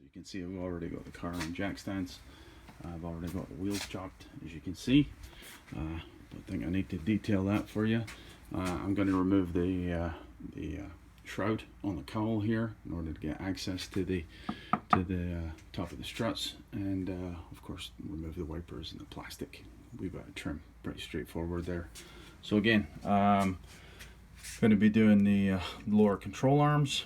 You can see I've already got the car on jack stands. I've already got the wheels chopped, as you can see. Don't think I need to detail that for you. I'm going to remove the shroud on the cowl here in order to get access to the top of the struts, and of course remove the wipers and the plastic. We've got a trim, pretty straightforward there. So again, going to be doing the lower control arms,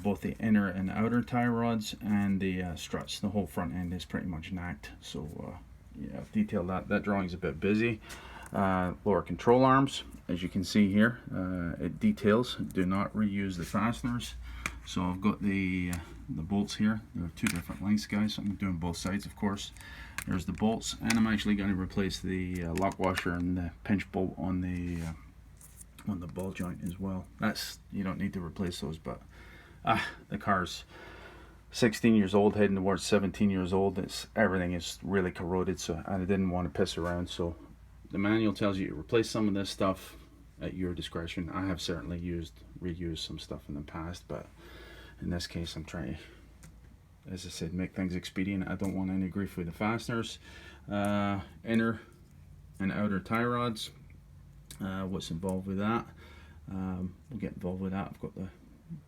both the inner and outer tie rods, and the struts. The whole front end is pretty much knacked, so yeah, I've detailed that. That drawing's a bit busy. Lower control arms, as you can see here, it details do not reuse the fasteners. So I've got the bolts here. There are two different lengths, guys. I'm doing both sides, of course. There's the bolts, and I'm actually going to replace the lock washer and the pinch bolt on the ball joint as well. That's, you don't need to replace those, but the car's 16 years old, heading towards 17 years old. Everything is really corroded, so I didn't want to piss around. So the manual tells you to replace some of this stuff at your discretion. I have certainly reused some stuff in the past, but in this case I'm trying to, as I said, make things expedient. I don't want any grief with the fasteners. Inner and outer tie rods, what's involved with that, we'll get involved with that. I've got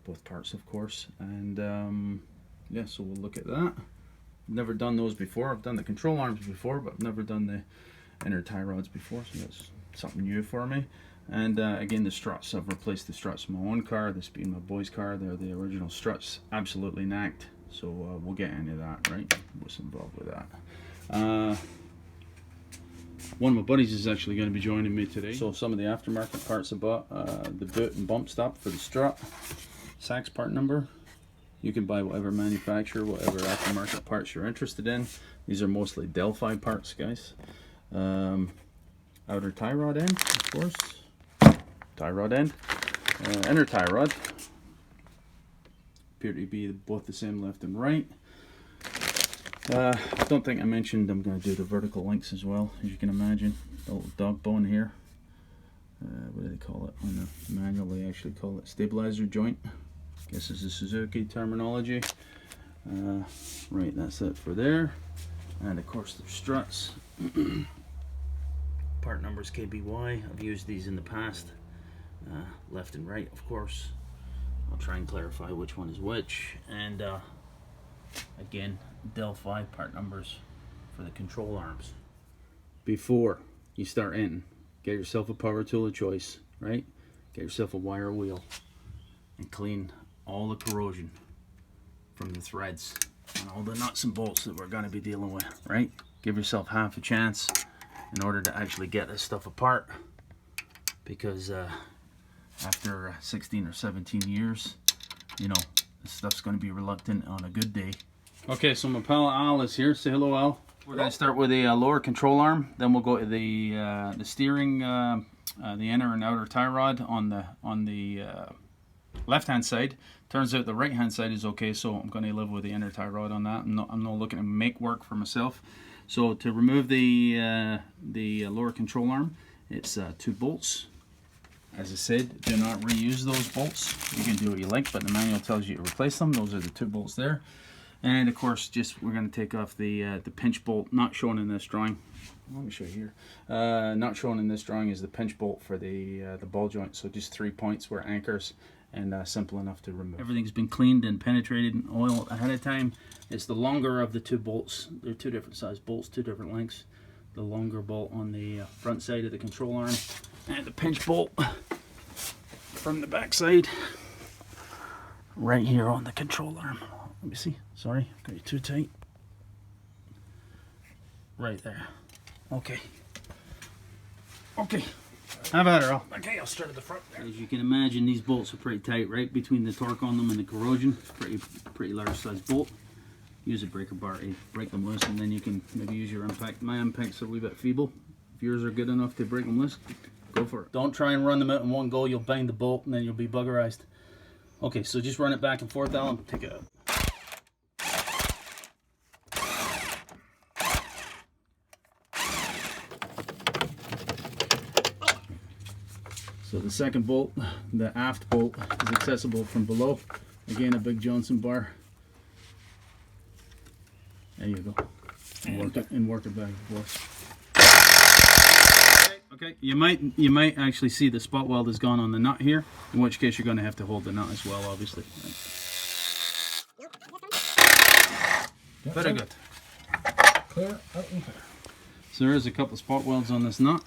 both parts, of course, and yeah, so we'll look at that. Never done those before. I've done the control arms before, but I've never done the inner tie rods before, so that's something new for me. And again, the struts, I've replaced the struts in my own car. This being my boy's car, they're the original struts, absolutely knacked. So we'll get into that, right? What's involved with that. One of my buddies is actually going to be joining me today. So some of the aftermarket parts I bought, the boot and bump stop for the strut, Sachs part number. You can buy whatever manufacturer, whatever aftermarket parts you're interested in. These are mostly Delphi parts, guys. Outer tie rod end, of course. Tie rod end. Inner tie rod. Appear to be both the same left and right. I don't think I mentioned I'm going to do the vertical links as well, as you can imagine. The little dog bone here. What do they call it? On the manual they actually call it stabilizer joint. Guess this is Suzuki terminology. Right, that's it for there. And of course the struts. Part numbers KBY. I've used these in the past. Left and right, of course. I'll try and clarify which one is which. And again, Delphi part numbers for the control arms. Before you start in, get yourself a power tool of choice, right? Get yourself a wire wheel and clean all the corrosion from the threads and all the nuts and bolts that we're going to be dealing with, right? Give yourself half a chance in order to actually get this stuff apart, because after 16 or 17 years, you know, this stuff's going to be reluctant on a good day. Okay, so my pal Al is here. Say hello, Al. We're going to start with the lower control arm, then we'll go to the steering, the inner and outer tie rod on the left hand side. Turns out the right hand side is okay, so I'm going to live with the inner tie rod on that. I'm not looking to make work for myself. So to remove the lower control arm, it's 2 bolts. As I said, do not reuse those bolts. You can do what you like, but the manual tells you to replace them. Those are the 2 bolts there. And of course, we're going to take off the pinch bolt, not shown in this drawing. Let me show you here. Not shown in this drawing is the pinch bolt for the ball joint. So just 3 points were anchors, and simple enough to remove. Everything's been cleaned and penetrated in oil ahead of time. It's the longer of the 2 bolts. They're 2 different size bolts, 2 different lengths. The longer bolt on the front side of the control arm, and the pinch bolt from the back side right here on the control arm. Let me see. Sorry, got you too tight. Right there. Okay. Okay. How about it, Al? Okay, I'll start at the front there. As you can imagine, these bolts are pretty tight, right? Between the torque on them and the corrosion. Pretty large size bolt. Use a breaker bar to break them loose, and then you can maybe use your impact. My impact's a wee bit feeble. If yours are good enough to break them loose, go for it. Don't try and run them out in one go. You'll bang the bolt and then you'll be buggerized. Okay, so just run it back and forth, Alan. Take it out. So the second bolt, the aft bolt, is accessible from below. Again, a big Johnson bar. There you go. And work it back and forth. Okay, you might actually see the spot weld has gone on the nut here, in which case you're going to have to hold the nut as well, obviously. Very good. Clear, out and clear. So there is a couple of spot welds on this nut,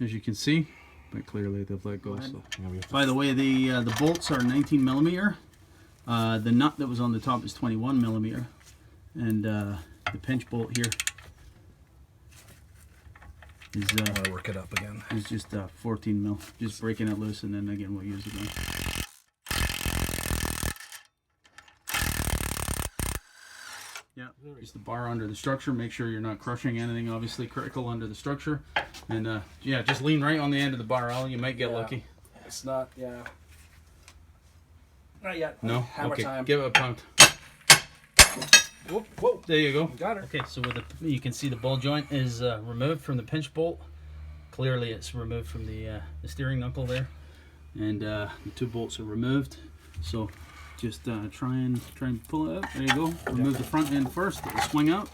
as you can see, but clearly they've let go. So. By the way, the bolts are 19 millimeter. The nut that was on the top is 21 millimeter, and the pinch bolt here is I'm gonna work it up again. Is just 14 mil. Just breaking it loose, and then again we'll use it again. Yeah, just the bar under the structure. Make sure you're not crushing anything, obviously critical under the structure. And yeah, just lean right on the end of the bar, Al. You might get lucky. It's not, not yet. No? Hammer Okay, time. give it a pound. Whoop, whoop. There you go. Got her. Okay, so with you can see the ball joint is removed from the pinch bolt. Clearly it's removed from the steering knuckle there. And the two bolts are removed. So just try and pull it out. There you go. Remove the front end first. It'll swing out.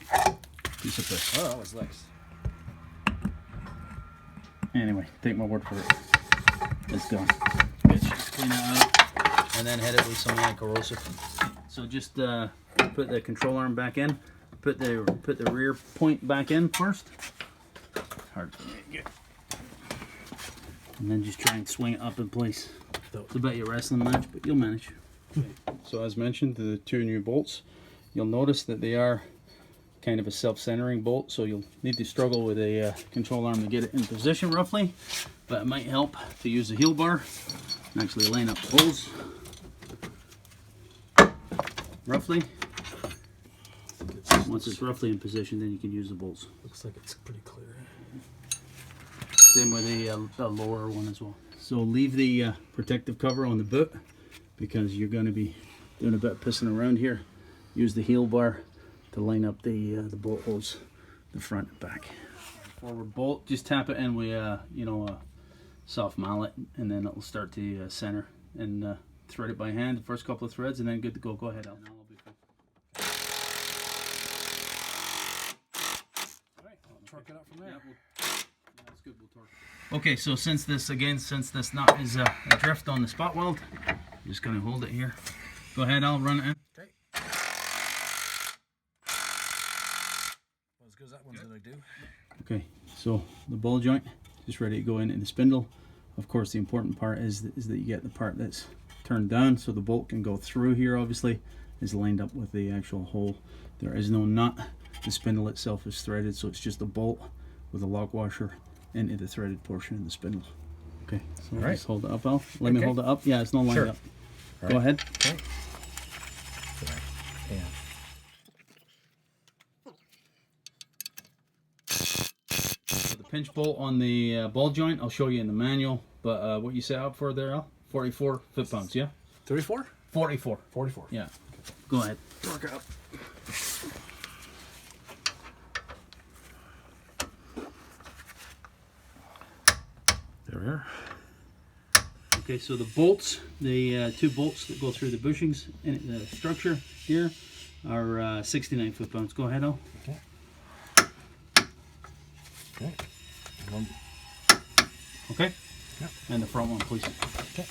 Piece of piss. Oh, that was nice. Anyway, take my word for it. It's done. Just clean it out and then hit it with some anti-corrosive. So just put the control arm back in. Put the rear point back in first. Hard for me to get. And then just try and swing it up in place. It's about your wrestling match, but you'll manage. Okay. So as mentioned, the two new bolts, you'll notice that they are kind of a self-centering bolt, so you'll need to struggle with a control arm to get it in position roughly, but it might help to use the heel bar and actually line up the holes roughly. Once it's roughly in position, then you can use the bolts. Looks like it's pretty clear. Same with the lower one as well. So leave the protective cover on the boot because you're going to be doing a bit of pissing around here. Use the heel bar to line up the bolt holes, the front and back. Forward bolt, just tap it in with a soft mallet, and then it'll start to center and thread it by hand. The first couple of threads, and then good to go. Go ahead, Al. I'll be fine. All right, I'll torque it up from there. Yeah, that's good. We'll torque it. Okay, so since this nut is adrift on the spot weld, I'm just going to hold it here. Go ahead, I'll run it in. Okay. Well, as good as that one's gonna do. Okay, so the ball joint is ready to go in the spindle. Of course, the important part is that you get the part that's turned down so the bolt can go through here. Obviously, is lined up with the actual hole. There is no nut. The spindle itself is threaded, so it's just a bolt with a lock washer into the threaded portion of the spindle. Okay, so let's hold it up, Al. Let me hold it up. Yeah, it's not lined up. Go ahead. Okay. Yeah. So the pinch bolt on the ball joint, I'll show you in the manual, but what you set up for there, Al? 44 foot-pounds, yeah? 34? 44. 44. Yeah. Go ahead. Torque it up. There we are. Okay, so the bolts, the two bolts that go through the bushings in the structure here are 69 foot-pounds. Go ahead, Al. Okay. Okay. Okay? Yeah. And the front one, please. Okay.